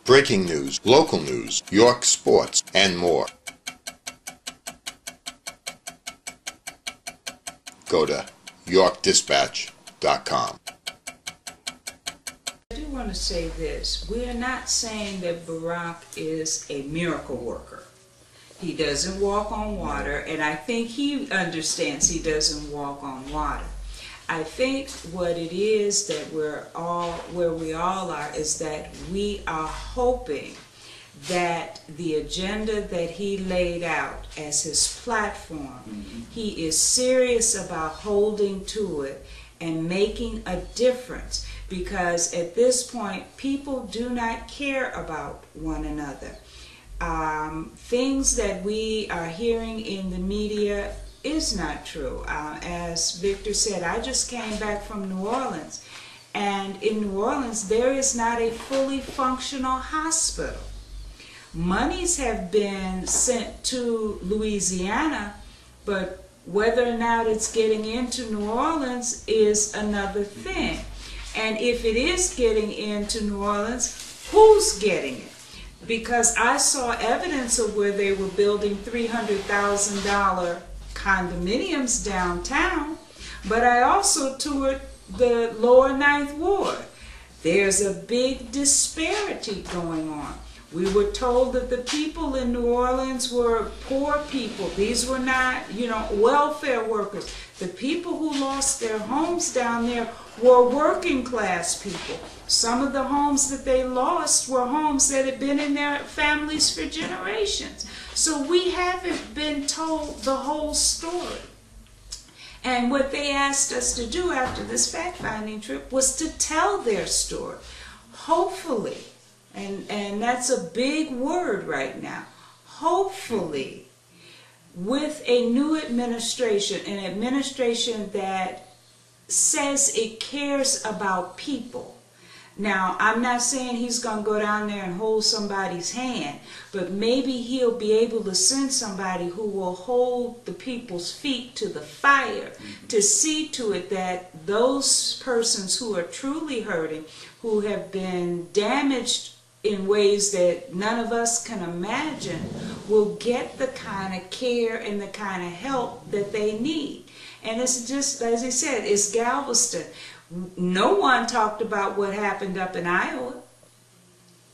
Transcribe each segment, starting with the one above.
breaking news, local news, York sports, and more. Go to YorkDispatch.com. I do want to say this. We are not saying that Barack is a miracle worker. He doesn't walk on water, and I think he understands he doesn't walk on water. I think what it is that where we all are is that we are hoping that the agenda that he laid out as his platform, he is serious about holding to it and making a difference, because at this point people do not care about one another. Things that we are hearing in the media is not true. As Victor said, I just came back from New Orleans, and in New Orleans there is not a fully functional hospital. Monies have been sent to Louisiana, but whether or not it's getting into New Orleans is another thing. And if it is getting into New Orleans, who's getting it? Because I saw evidence of where they were building $300,000 condominiums downtown, but I also toured the lower Ninth Ward. There's a big disparity going on. We were told that the people in New Orleans were poor people. These were not, welfare workers. The people who lost their homes down there were working class people. Some of the homes that they lost were homes that had been in their families for generations. So we haven't been told the whole story. And what they asked us to do after this fact-finding trip was to tell their story. Hopefully, and that's a big word right now, hopefully, with a new administration, an administration that says it cares about people. Now, I'm not saying he's going to go down there and hold somebody's hand, but maybe he'll be able to send somebody who will hold the people's feet to the fire to see to it that those persons who are truly hurting, who have been damaged in ways that none of us can imagine, will get the kind of care and the kind of help that they need. And it's just, as he said, it's Galveston. No one talked about what happened up in Iowa.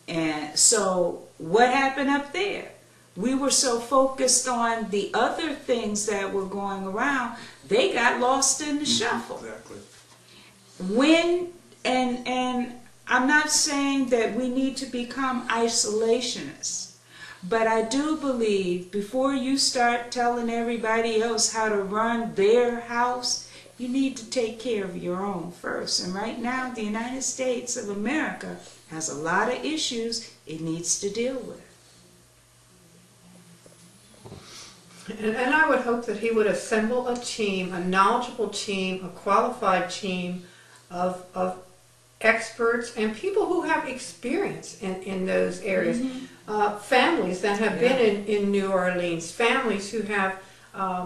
And so what happened up there? We were so focused on the other things that were going around, they got lost in the shuffle. Exactly. And I'm not saying that we need to become isolationists, but I do believe before you start telling everybody else how to run their house, you need to take care of your own first. And right now, the United States of America has a lot of issues it needs to deal with. And I would hope that he would assemble a team, a knowledgeable team, a qualified team of experts and people who have experience in those areas. Families that have been in New Orleans, families who have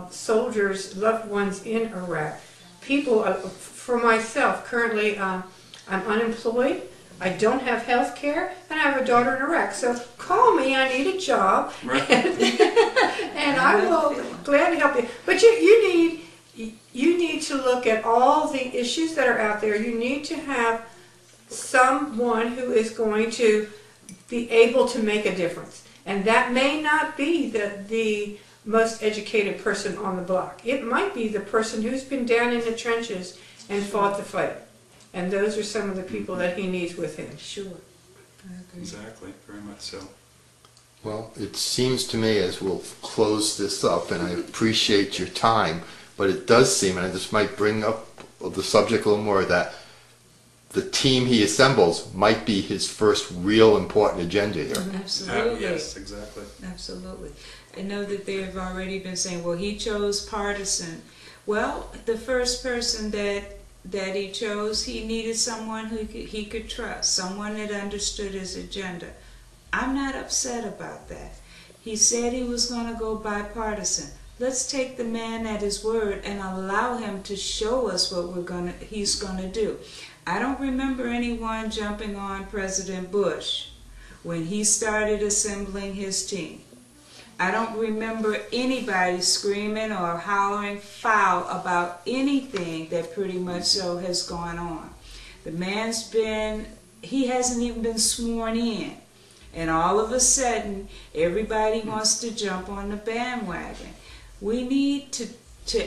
soldiers, loved ones in Iraq. People, for myself, currently I'm unemployed, I don't have health care, and I have a daughter in Iraq. So call me, I need a job, Right. and I will gladly help you. But you need to look at all the issues that are out there. You need to have someone who is going to be able to make a difference. And that may not be the most educated person on the block. It might be the person who's been down in the trenches and fought the fight. And those are some of the people that he needs with him. Sure. I agree. Exactly, very much so. Well, it seems to me, as we'll close this up, and I appreciate your time, but it does seem, and this might bring up the subject a little more, that the team he assembles might be his first real important agenda here. Absolutely. Yes, exactly. Absolutely. I know that they have already been saying, well, he chose partisan. Well, the first person that he chose, he needed someone who he could trust, someone that understood his agenda. I'm not upset about that. He said he was going to go bipartisan. Let's take the man at his word and allow him to show us what he's going to do. I don't remember anyone jumping on President Bush when he started assembling his team. I don't remember anybody screaming or hollering foul about anything that pretty much so has gone on. The man's he hasn't even been sworn in. And all of a sudden, everybody wants to jump on the bandwagon. We need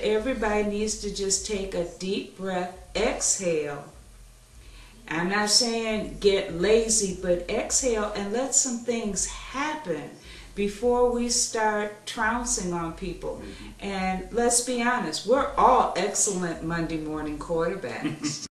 everybody needs to just take a deep breath, exhale. I'm not saying get lazy, but exhale and let some things happen before we start trouncing on people. And let's be honest, we're all excellent Monday morning quarterbacks.